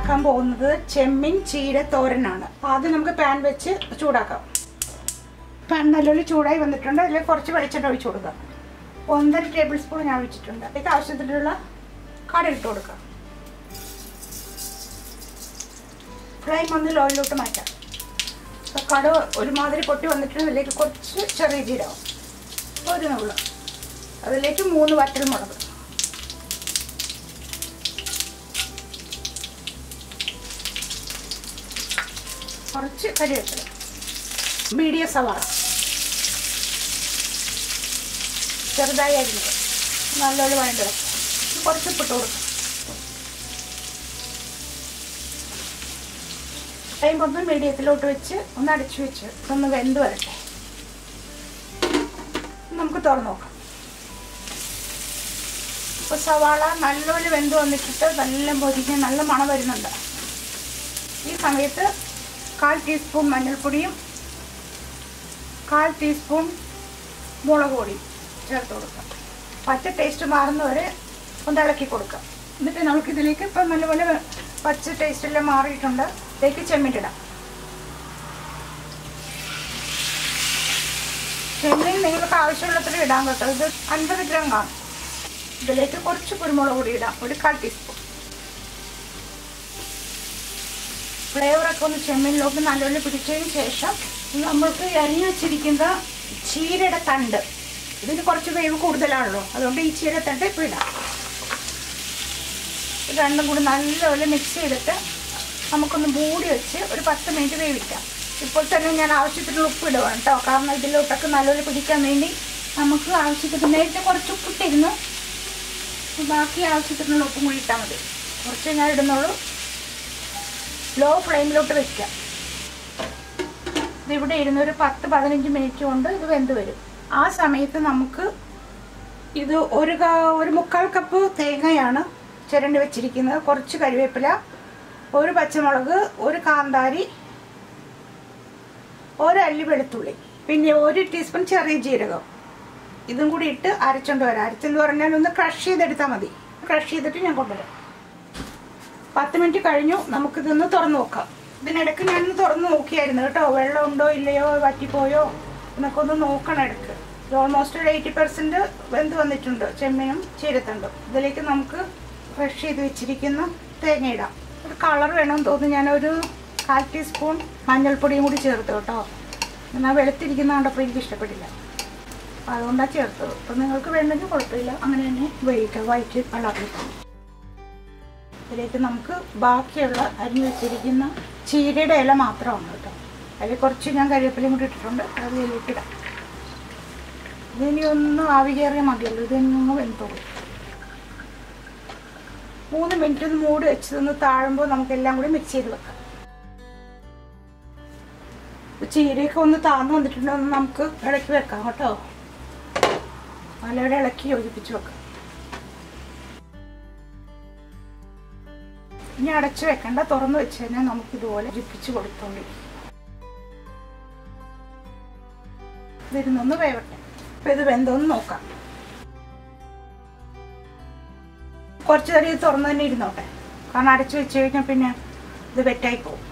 ഉണ്ടാക്കാൻ പോകുന്നത് ചെമ്മീൻ ചീര തോരനാണ്. ആദ്യം നമുക്ക് പാൻ വെച്ച് ചൂടാക്കാം. പാൻ നല്ലൊരു ചൂടായി വന്നിട്ടുണ്ട്. അതിൽ കുറച്ച് വെളിച്ചെണ്ണ ഒഴിച്ചു കൊടുക്കാം. 1.5 ടേബിൾ സ്പൂൺ ഞാൻ ഒഴിച്ചിട്ടുണ്ട്. അതിലേക്ക് ആവശ്യത്തിനുള്ള കടുക് ഇട്ട് കൊടുക്കാം. ഫ്ലെയിം ഒന്ന് ലോയിലോട്ട് മാറ്റാം. കടുക് ഒരുമാതിരി പൊട്ടി വന്നിട്ടുണ്ട്. അതിലേക്ക് കുറച്ച് ചെറിയ ജീരകം, ഒരു നുള്ളു, അതിലേക്ക് 3 വറ്റൽമുളക്, കുറച്ച് കരിവേപ്പില, മീഡിയം സവാള ചെറുതായി അരിഞ്ഞത് നല്ലൊരു വഴണ്ട് കുറച്ച് ഇട്ട് കൊടുക്കും. ഫ്ലെയിം ഒന്ന് മീഡിയത്തിലോട്ട് വെച്ച് ഒന്ന് അടച്ചു വെച്ച് ഒന്ന് വെന്ത് വരട്ടെ. നമുക്ക് തുറന്ന് നോക്കാം. ഇപ്പോൾ സവാള നല്ലപോലെ വെന്ത് വന്നിട്ടിട്ട് നല്ല പൊരിഞ്ഞ് നല്ല മണം വരുന്നുണ്ട്. ഈ സമയത്ത് 1/4 ടീസ്പൂൺ മഞ്ഞൾപ്പൊടിയും 1/4 ടീസ്പൂൺ മുളക് പൊടിയും ചേർത്ത് കൊടുക്കാം. പച്ച ടേസ്റ്റ് മാറുന്നവരെ ഒന്ന് ഇളക്കി കൊടുക്കാം. എന്നിട്ട് നമുക്കിതിലേക്ക് ഇപ്പം നല്ലപോലെ പച്ച ടേസ്റ്റെല്ലാം മാറിയിട്ടുണ്ട്. ഇതിലേക്ക് ചെമ്മീൻ ഇടാം. ചെമ്മീൻ നിങ്ങൾക്ക് ആവശ്യമുള്ളത്ര ഇടാൻ കേട്ടോ. ഇത് 50 ഗ്രാം കാണും. ഇതിലേക്ക് കുറച്ച് കുരുമുളക് പൊടി ഇടാം, ഒരു 1/4 ടീസ്പൂൺ. ഫ്ലേവറൊക്കെ ഒന്ന് ചെമ്മീനിലോട്ട് നല്ലപോലെ പിടിച്ചതിന് ശേഷം നമ്മൾക്ക് അരിഞ്ഞു വെച്ചിരിക്കുന്ന ചീരയുടെ തണ്ട്, ഇതിന് കുറച്ച് വേവ് കൂടുതലാണല്ലോ, അതുകൊണ്ട് ഈ ചീരയുടെ തണ്ട് ഇപ്പോൾ ഇടാം. രണ്ടും കൂടി നല്ലപോലെ മിക്സ് ചെയ്തിട്ട് നമുക്കൊന്ന് മൂടി വെച്ച് ഒരു 10 മിനിറ്റ് വേവിക്കാം. ഇപ്പോൾ തന്നെ ഞാൻ ആവശ്യത്തിനുള്ള ഉപ്പ് ഇടുവാണ് കേട്ടോ. കാരണം ഇതിലോട്ടൊക്കെ നല്ലപോലെ പിടിക്കാൻ വേണ്ടി നമുക്ക് ആവശ്യത്തിന് നേരത്തെ കുറച്ച് ഉപ്പിട്ടിരുന്നു. ബാക്കി ആവശ്യത്തിനുള്ള ഉപ്പും കൂടി ഇട്ടാൽ മതി. കുറച്ച് ഞാൻ ഇടുന്നുള്ളൂ. ലോ ഫ്ലെയിമിലോട്ട് വയ്ക്കാം. ഇതിവിടെ ഇരുന്ന് ഒരു 10-15 മിനിറ്റ് കൊണ്ട് ഇത് വെന്ത് വരും. ആ സമയത്ത് നമുക്ക് ഇത് ഒരു 1/4 കപ്പ് തേങ്ങയാണ് ചിരണ്ടി വെച്ചിരിക്കുന്നത്. കുറച്ച് കരിവേപ്പില, ഒരു പച്ചമുളക്, ഒരു കാന്താരി, ഒരു അല്ലി വെളുത്തുള്ളി, പിന്നെ 1 ടീസ്പൂൺ ചെറിയ ജീരകം, ഇതും കൂടി ഇട്ട് അരച്ചുകൊണ്ട് വരാം. അരച്ചെന്ന് പറഞ്ഞാൽ ഒന്ന് ക്രഷ് ചെയ്തെടുത്താൽ മതി. ക്രഷ് ചെയ്തിട്ട് ഞാൻ കൊണ്ടുവരാം. 10 മിനിറ്റ് കഴിഞ്ഞു. നമുക്കിതൊന്ന് തുറന്ന് നോക്കാം. ഇതിനിടയ്ക്ക് ഞാനൊന്ന് തുറന്ന് നോക്കിയായിരുന്നു കേട്ടോ. വെള്ളം ഉണ്ടോ ഇല്ലയോ, വറ്റിപ്പോയോ എന്നൊക്കെ ഒന്ന് നോക്കണം ഇടയ്ക്ക്. ഓൾമോസ്റ്റ് ഒരു 80% വെന്ത് വന്നിട്ടുണ്ട് ചെമ്മീനും ചീരത്തണ്ടും. ഇതിലേക്ക് നമുക്ക് ക്രഷ് ചെയ്ത് വെച്ചിരിക്കുന്ന തേങ്ങ ഇടാം. ഒരു കളർ വേണമെന്ന് തോന്നുന്നു. ഞാനൊരു 1/4 ടീസ്പൂൺ മഞ്ഞൾപ്പൊടിയും കൂടി ചേർത്ത് കേട്ടോ. എന്നാൽ വെളുത്തിരിക്കുന്ന കണ്ടപ്പോൾ എനിക്ക് ഇഷ്ടപ്പെട്ടില്ല, അപ്പോൾ അതുകൊണ്ടാണ് ചേർത്തത്. അപ്പോൾ നിങ്ങൾക്ക് വേണമെങ്കിൽ കുഴപ്പമില്ല, അങ്ങനെ തന്നെ വേവിക്കാം. വൈറ്റ് കളറിൽ ഇതിലേക്ക് നമുക്ക് ബാക്കിയുള്ള അരിഞ്ഞ് വെച്ചിരിക്കുന്ന ചീരയുടെ ഇല മാത്രമാണ് കേട്ടോ. അതിൽ കുറച്ച് ഞാൻ കരിവേപ്പിലയും കൂടി ഇട്ടിട്ടുണ്ട്. അത് ഇതിലേക്ക് ഇടാം. ഇതിനി ഒന്ന് ആവി കയറിയാൽ മതിയല്ലോ. ഇതൊന്ന് വെന്തോളൂ. 3 മിനിറ്റ് ഒന്ന് മൂടി വെച്ചതൊന്ന് താഴുമ്പോൾ നമുക്കെല്ലാം കൂടി മിക്സ് ചെയ്ത് വെക്കാം. ചീരയൊക്കെ ഒന്ന് താഴ്ന്നു വന്നിട്ടുണ്ടെന്ന് നമുക്ക് ഇളക്കി വെക്കാം കേട്ടോ. നല്ലവിടെ ഇളക്കി യോജിപ്പിച്ച് വെക്കാം. ഇനി അടച്ചു വെക്കണ്ട, തുറന്നു വെച്ച് കഴിഞ്ഞാൽ നമുക്കിതുപോലെ യോജിപ്പിച്ച് കൊടുത്തോണ്ടി. ഇതിരുന്നൊന്ന് വേവട്ടെ. അപ്പം ഇത് വെന്തോന്ന് നോക്കാം. കുറച്ച് നേരം ഇത് തുറന്ന് തന്നെ ഇരുന്നോട്ടെ. കാരണം അടച്ചു വെച്ച് കഴിഞ്ഞാൽ പിന്നെ ഇത് വെറ്റായി പോകും.